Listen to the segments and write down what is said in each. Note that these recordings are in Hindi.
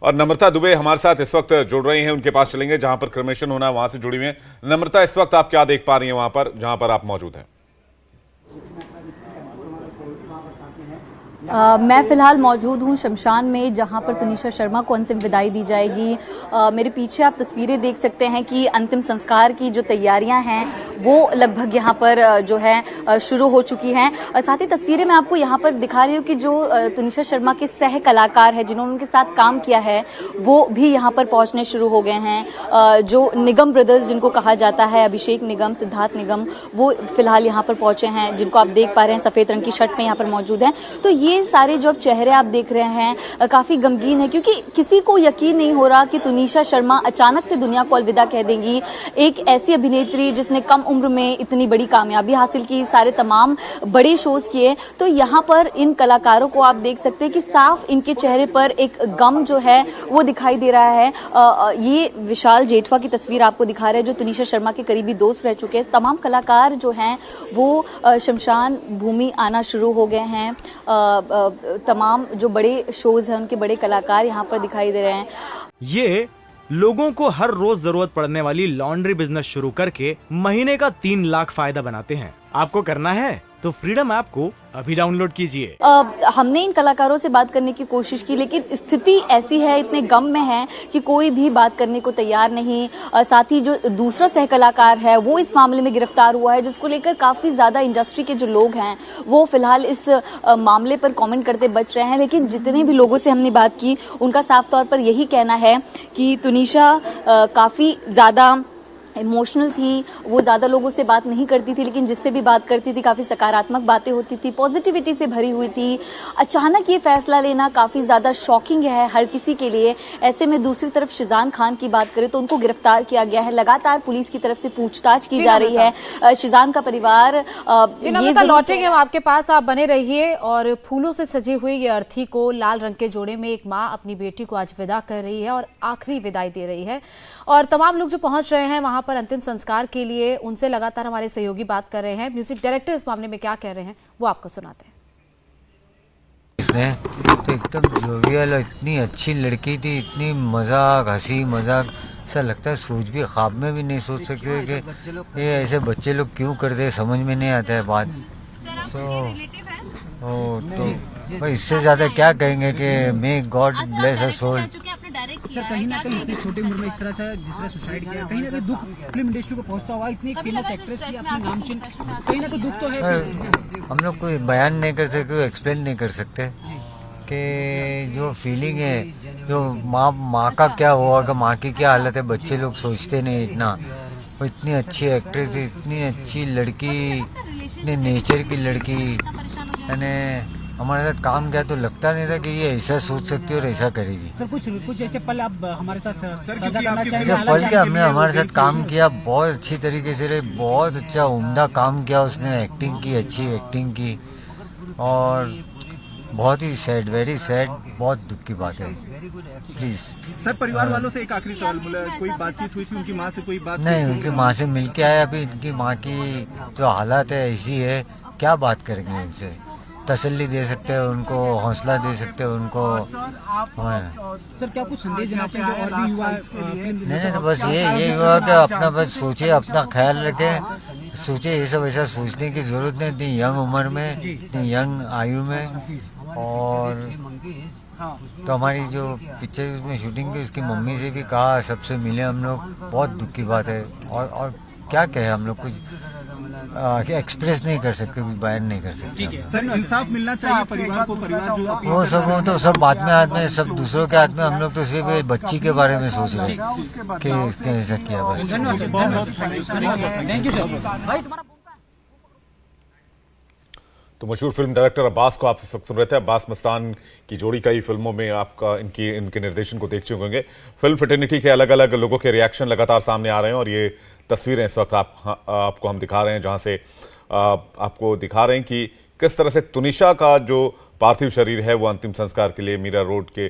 और नम्रता दुबे हमारे साथ इस वक्त जुड़ रही हैं, उनके पास चलेंगे जहां पर क्रिमेशन होना है, वहां से जुड़ी हुई हैं। नम्रता, इस वक्त आप क्या देख पा रही हैं वहां पर जहां पर आप मौजूद हैं? मैं फ़िलहाल मौजूद हूँ शमशान में, जहाँ पर तुनिशा शर्मा को अंतिम विदाई दी जाएगी। मेरे पीछे आप तस्वीरें देख सकते हैं कि अंतिम संस्कार की जो तैयारियां हैं वो लगभग यहाँ पर जो है शुरू हो चुकी हैं। साथ ही तस्वीरें मैं आपको यहाँ पर दिखा रही हूँ कि जो तुनिशा शर्मा के सह कलाकार हैं जिन्होंने उनके साथ काम किया है वो भी यहाँ पर पहुँचने शुरू हो गए हैं। जो निगम ब्रदर्स जिनको कहा जाता है, अभिषेक निगम, सिद्धार्थ निगम, वो फिलहाल यहाँ पर पहुँचे हैं, जिनको आप देख पा रहे हैं सफ़ेद रंग की शर्ट में यहाँ पर मौजूद हैं। तो ये सारे जो चेहरे आप देख रहे हैं काफी गमगीन है, क्योंकि किसी को यकीन नहीं हो रहा कि तुनिशा शर्मा अचानक से दुनिया को अलविदा कह देंगी। एक ऐसी अभिनेत्री जिसने कम उम्र में इतनी बड़ी कामयाबी हासिल की, सारे तमाम बड़े शोज किए। तो यहाँ पर इन कलाकारों को आप देख सकते हैं कि साफ इनके चेहरे पर एक गम जो है वो दिखाई दे रहा है। ये विशाल जेठवा की तस्वीर आपको दिखा रहे हैं जो तुनिशा शर्मा के करीबी दोस्त रह चुके हैं। तमाम कलाकार जो हैं वो शमशान भूमि आना शुरू हो गए हैं। तमाम जो बड़े शोज हैं उनके बड़े कलाकार यहाँ पर दिखाई दे रहे हैं। ये लोगों को हर रोज जरूरत पड़ने वाली लॉन्ड्री बिजनेस शुरू करके महीने का 3 लाख फायदा बनाते हैं। आपको करना है तो फ्रीडम ऐप को अभी डाउनलोड कीजिए। हमने इन कलाकारों से बात करने की कोशिश की, लेकिन स्थिति ऐसी है, इतने गम में है कि कोई भी बात करने को तैयार नहीं। साथ ही जो दूसरा सह कलाकार है वो इस मामले में गिरफ्तार हुआ है, जिसको लेकर काफी ज्यादा इंडस्ट्री के जो लोग हैं वो फिलहाल इस मामले पर कमेंट करते बच रहे हैं। लेकिन जितने भी लोगों से हमने बात की उनका साफ तौर पर यही कहना है कि तुनिशा काफी ज्यादा इमोशनल थी, वो ज़्यादा लोगों से बात नहीं करती थी, लेकिन जिससे भी बात करती थी काफ़ी सकारात्मक बातें होती थी, पॉजिटिविटी से भरी हुई थी। अचानक ये फैसला लेना काफ़ी ज़्यादा शॉकिंग है हर किसी के लिए। ऐसे में दूसरी तरफ शिजान खान की बात करें तो उनको गिरफ्तार किया गया है, लगातार पुलिस की तरफ से पूछताछ की जा रही है। शिजान का परिवार लौटेंगे हम आपके पास, आप बने रहिए। और फूलों से सजी हुई ये अर्थी को लाल रंग के जोड़े में एक माँ अपनी बेटी को आज विदा कर रही है और आखिरी विदाई दे रही है। और तमाम लोग जो पहुंच रहे हैं वहां पर अंतिम संस्कार के लिए, उनसे लगातार हमारे सहयोगी बात कर रहे हैं। म्यूजिक डायरेक्टर इस मामले में क्या कह रहे हैं वो आपको सुनाते हैं। इसने तो एकदम जोवियल, इतनी अच्छी लड़की थी, इतनी मजाक, हंसी मजाक, ऐसा लगता है सोच भी ख्वाब में भी नहीं सोच सकते कि ये ऐसे बच्चे लोग क्यों करते, समझ में नहीं आता है बात। तो भाई इससे ज्यादा क्या कहेंगे कि मे गॉड ब्लेस हर सोल। सर कहीं ना कहीं इतनी छोटी उम्र में इस तरह से जिसने सुसाइड किया, कहीं ना कहीं दुख फिल्म इंडस्ट्री को पहुंचता होगा। इतनी फेमस एक्ट्रेस की अपनी नामचीन, कहीं ना कहीं दुख तो है। हम लोग कोई बयान नहीं कर सकते, कोई एक्सप्लेन नहीं कर सकते कि जो फीलिंग है, जो माँ का क्या हुआ, माँ की क्या हालत है, बच्चे लोग सोचते नहीं इतना। वो इतनी अच्छी एक्ट्रेस थी, इतनी अच्छी लड़की, इतने नेचर की लड़की, यानी हमारे साथ काम किया तो लगता नहीं था कि ये ऐसा सोच सकती है और ऐसा करेगी। सर कुछ ऐसे पल आप हमारे साथ साझा करना चाहेंगे? पल क्या, हमने हमारे साथ काम किया बहुत अच्छी तरीके से, बहुत अच्छा उम्दा काम किया उसने, एक्टिंग की, अच्छी एक्टिंग की। और बहुत ही सैड, वेरी सैड, बहुत दुख की बात है। प्लीज सर, परिवार वालों से एक आखिरी सवाल, बोला कोई बातचीत हुई थी उनकी माँ से? कोई बात नहीं, उनकी माँ से मिल के आया। अभी इनकी माँ की जो हालत है ऐसी है, क्या बात करेंगे उनसे? तसल्ली दे सकते हैं उनको, हौसला दे सकते हैं उनको। सर क्या कुछ संदेश देना चाहिए और भी युवा? नहीं, तो बस ये हुआ कि अपना बस सोचे, अपना ख्याल रखे, सोचे। ये सब ऐसा सोचने की जरूरत नहीं, इतनी यंग उम्र में, इतनी यंग आयु में। और तो हमारी जो पिक्चर में शूटिंग की, उसकी मम्मी से भी कहा, सबसे मिले हम लोग, बहुत दुख की बात है। और क्या कहे, हम लोग कुछ एक्सप्रेस नहीं कर सकते, कुछ बयान नहीं कर सकते। ठीक है सर, इंसाफ मिलना चाहिए परिवार को। परिवार जो वो तो सब बाद में हाथ में, सब दूसरों के हाथ में। हम लोग तो सिर्फ बच्ची के बारे में सोच रहे हैं कि इसने ऐसा किया। बस थैंक यू सर। तो मशहूर फिल्म डायरेक्टर अब्बास को आप इस वक्त सुन रहे थे। अब्बास मस्तान की जोड़ी कई फिल्मों में आपका इनके निर्देशन को देख चुके होंगे। फिल्म फिटर्निटी के अलग अलग लोगों के रिएक्शन लगातार सामने आ रहे हैं और ये तस्वीरें इस वक्त आपको हम दिखा रहे हैं, जहां से आपको दिखा रहे हैं कि किस तरह से तुनिशा का जो पार्थिव शरीर है वो अंतिम संस्कार के लिए मीरा रोड के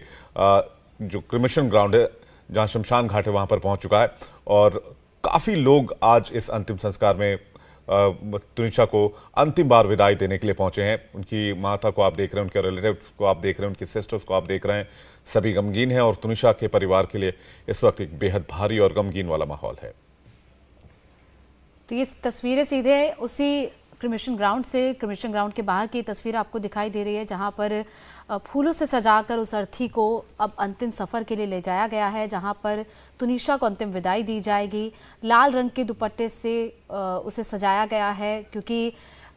जो क्रिमेशन ग्राउंड है, जहां शमशान घाट है, वहां पर पहुंच चुका है। और काफ़ी लोग आज इस अंतिम संस्कार में तुनिशा को अंतिम बार विदाई देने के लिए पहुंचे हैं। उनकी माता को आप देख रहे हैं, उनके रिलेटिव्स को आप देख रहे हैं, उनकी सिस्टर्स को आप देख रहे हैं, सभी गमगीन हैं और तुनिशा के परिवार के लिए इस वक्त एक बेहद भारी और गमगीन वाला माहौल है। तो ये तस्वीरें सीधे उसी क्रिमिशन ग्राउंड से, क्रिमिशन ग्राउंड के बाहर की तस्वीर आपको दिखाई दे रही है, जहां पर फूलों से सजाकर उस अर्थी को अब अंतिम सफर के लिए ले जाया गया है, जहां पर तुनिशा को अंतिम विदाई दी जाएगी। लाल रंग के दुपट्टे से उसे सजाया गया है, क्योंकि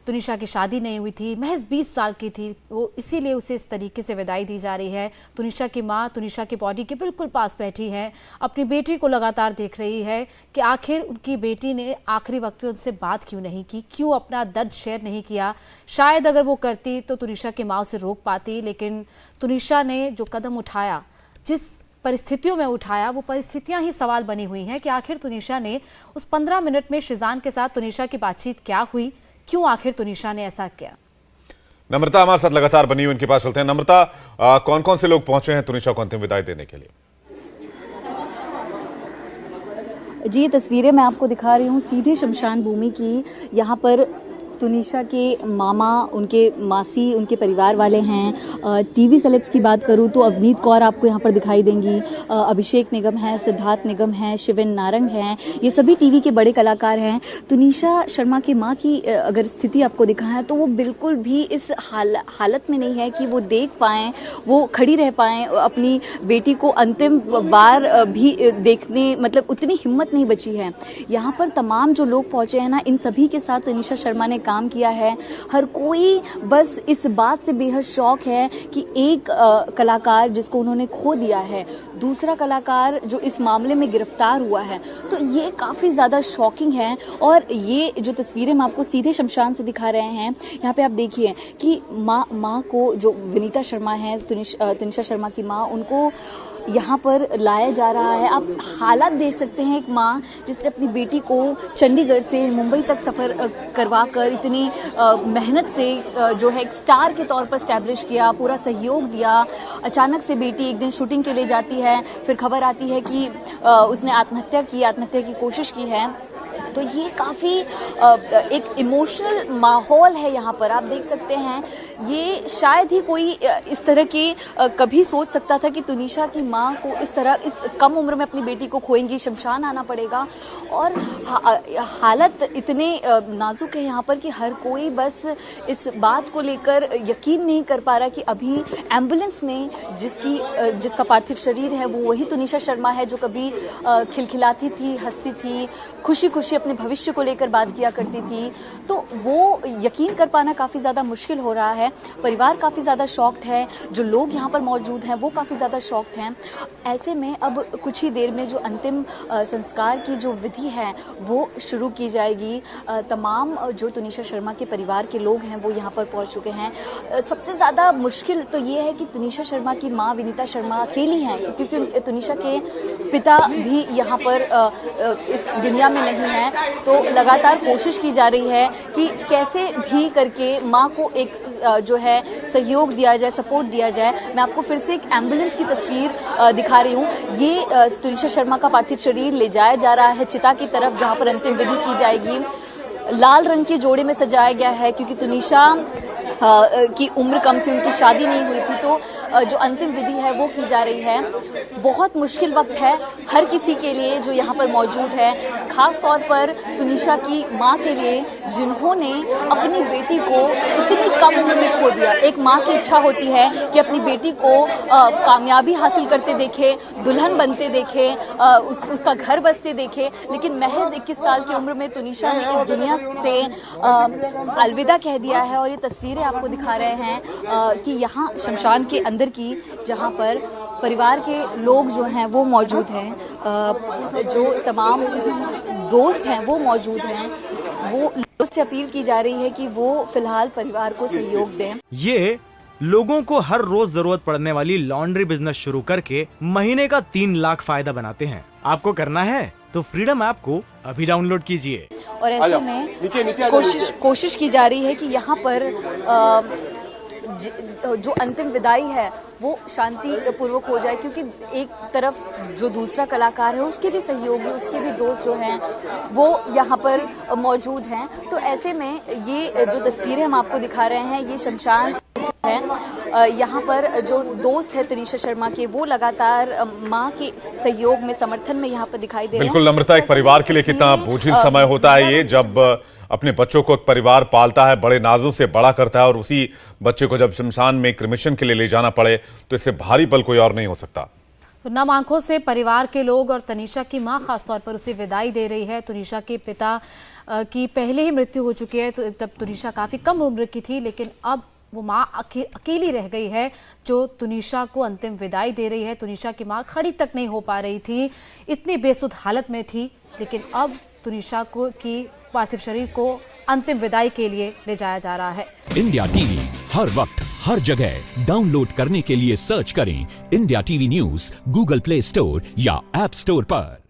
तुनिशा की शादी नहीं हुई थी, महज 20 साल की थी वो, इसीलिए उसे इस तरीके से विदाई दी जा रही है। तुनिशा की माँ तुनिशा की बॉडी के बिल्कुल पास बैठी है, अपनी बेटी को लगातार देख रही है कि आखिर उनकी बेटी ने आखिरी वक्त में उनसे बात क्यों नहीं की, क्यों अपना दर्द शेयर नहीं किया। शायद अगर वो करती तो तुनिशा की माँ उसे रोक पाती, लेकिन तुनिशा ने जो कदम उठाया, जिस परिस्थितियों में उठाया, वो परिस्थितियां ही सवाल बनी हुई हैं कि आखिर तुनिशा ने उस 15 मिनट में शिजान के साथ तुनिशा की बातचीत क्या हुई, क्यों आखिर तुनिशा ने ऐसा किया। नम्रता हमारे साथ लगातार बनी हुई, उनके पास चलते हैं। नम्रता, कौन कौन से लोग पहुंचे हैं तुनिशा को अंतिम विदाई देने के लिए? जी, ये तस्वीरें मैं आपको दिखा रही हूँ सीधे शमशान भूमि की। यहाँ पर तुनिशा के मामा, उनके मासी, उनके परिवार वाले हैं। टीवी सेलेब्स की बात करूँ तो अवनीत कौर आपको यहाँ पर दिखाई देंगी, अभिषेक निगम है, सिद्धार्थ निगम है, शिवन नारंग हैं, ये सभी टीवी के बड़े कलाकार हैं। तुनिशा शर्मा की माँ की अगर स्थिति आपको दिखाएं तो वो बिल्कुल भी इस हालत में नहीं है कि वो देख पाएँ, वो खड़ी रह पाएँ, अपनी बेटी को अंतिम बार भी देखने, मतलब उतनी हिम्मत नहीं बची है। यहाँ पर तमाम जो लोग पहुँचे हैं ना, इन सभी के साथ तुनिशा शर्मा ने काम किया है। हर कोई बस इस बात से बेहद शौक है कि एक कलाकार जिसको उन्होंने खो दिया है, दूसरा कलाकार जो इस मामले में गिरफ्तार हुआ है, तो ये काफ़ी ज़्यादा शॉकिंग है। और ये जो तस्वीरें हम आपको सीधे शमशान से दिखा रहे हैं, यहाँ पे आप देखिए कि माँ को, जो विनीता शर्मा है, तुनिशा शर्मा की माँ, उनको यहाँ पर लाया जा रहा है। आप हालात देख सकते हैं, एक माँ जिसने अपनी बेटी को चंडीगढ़ से मुंबई तक सफ़र करवाकर इतनी मेहनत से जो है एक स्टार के तौर पर स्टैब्लिश किया, पूरा सहयोग दिया। अचानक से बेटी एक दिन शूटिंग के लिए जाती है, फिर खबर आती है कि उसने आत्महत्या की कोशिश की है। तो ये काफ़ी एक इमोशनल माहौल है यहाँ पर, आप देख सकते हैं। ये शायद ही कोई इस तरह की कभी सोच सकता था कि तुनिशा की माँ को इस तरह, इस कम उम्र में अपनी बेटी को खोएंगी, शमशान आना पड़ेगा। और हालत इतने नाजुक है यहाँ पर कि हर कोई बस इस बात को लेकर यकीन नहीं कर पा रहा कि अभी एम्बुलेंस में जिसका पार्थिव शरीर है वो वही तुनिशा शर्मा है, जो कभी खिलखिलाती थी, हंसती थी, खुशी अपने भविष्य को लेकर बात किया करती थी। तो वो यकीन कर पाना काफ़ी ज़्यादा मुश्किल हो रहा है। परिवार काफ़ी ज़्यादा शॉक्ड है, जो लोग यहाँ पर मौजूद हैं वो काफ़ी ज़्यादा शॉक्ड हैं। ऐसे में अब कुछ ही देर में जो अंतिम संस्कार की जो विधि है वो शुरू की जाएगी। तमाम जो तुनिशा शर्मा के परिवार के लोग हैं वो यहाँ पर पहुँच चुके हैं। सबसे ज़्यादा मुश्किल तो ये है कि तुनिशा शर्मा की माँ विनीता शर्मा अकेली हैं, क्योंकि तुनिशा के पिता भी यहाँ पर इस दुनिया में नहीं है। तो लगातार कोशिश की जा रही है कि कैसे भी करके माँ को एक जो है सहयोग दिया जाए, सपोर्ट दिया जाए। मैं आपको फिर से एक एम्बुलेंस की तस्वीर दिखा रही हूँ। ये तुनिशा शर्मा का पार्थिव शरीर ले जाया जा रहा है चिता की तरफ, जहाँ पर अंतिम विधि की जाएगी। लाल रंग के जोड़े में सजाया गया है, क्योंकि तुनिशा की उम्र कम थी, उनकी शादी नहीं हुई थी। तो जो अंतिम विधि है वो की जा रही है। बहुत मुश्किल वक्त है हर किसी के लिए जो यहाँ पर मौजूद है, खास तौर पर तुनिशा की माँ के लिए, जिन्होंने अपनी बेटी को इतनी कम उम्र में खो दिया। एक माँ की इच्छा होती है कि अपनी बेटी को कामयाबी हासिल करते देखे, दुल्हन बनते देखे, उसका घर बसते देखे, लेकिन महज 21 साल की उम्र में तुनिशा ने इस दुनिया से अलविदा कह दिया है। और ये तस्वीरें आपको दिखा रहे हैं कि यहाँ शमशान के अंदर की, जहाँ पर परिवार के लोग जो हैं वो मौजूद हैं, जो तमाम दोस्त हैं वो मौजूद हैं। वो लोगों से अपील की जा रही है कि वो फिलहाल परिवार को सहयोग दें। ये लोगों को हर रोज जरूरत पड़ने वाली लॉन्ड्री बिजनेस शुरू करके महीने का 3 लाख फायदा बनाते हैं। आपको करना है तो फ्रीडम ऐप को अभी डाउनलोड कीजिए। और ऐसे में कोशिश की जा रही है कि यहाँ पर जो अंतिम विदाई है वो शांति पूर्वक हो जाए, क्योंकि एक तरफ जो दूसरा कलाकार है उसके भी सहयोगी, उसके भी दोस्त जो हैं वो यहाँ पर मौजूद हैं। तो ऐसे में ये जो तस्वीरें हम आपको दिखा रहे हैं ये शमशान है। यहाँ पर जो दोस्त है तनीषा शर्मा के वो लगातार मां के सहयोग में, समर्थन में यहाँ पर दिखाई दे रहे हैं। बिल्कुल नम्रता, एक परिवार के लिए कितना बोझिल समय होता है ये, जब अपने बच्चों को एक परिवार पालता है, बड़े नाजों से बड़ा करता है और उसी बच्चे को जब शमशान में क्रिमेशन के लिए ले जाना पड़े तो इससे भारी पल कोई और नहीं हो सकता। तो नम आंखों से परिवार के लोग और तनीषा की मां खासतौर पर उसे विदाई दे रही है। तनीषा के पिता की पहले ही मृत्यु हो चुकी है, तो तब तनीषा काफी कम उम्र की थी, लेकिन अब वो माँ अकेली रह गई है जो तनीषा को अंतिम विदाई दे रही है। तनीषा की माँ खड़ी तक नहीं हो पा रही थी, इतनी बेसुध हालत में थी, लेकिन अब तनीषा को की पार्थिव शरीर को अंतिम विदाई के लिए ले जाया जा रहा है। इंडिया टीवी हर वक्त हर जगह डाउनलोड करने के लिए सर्च करें India TV news Google play store या ऐप स्टोर पर।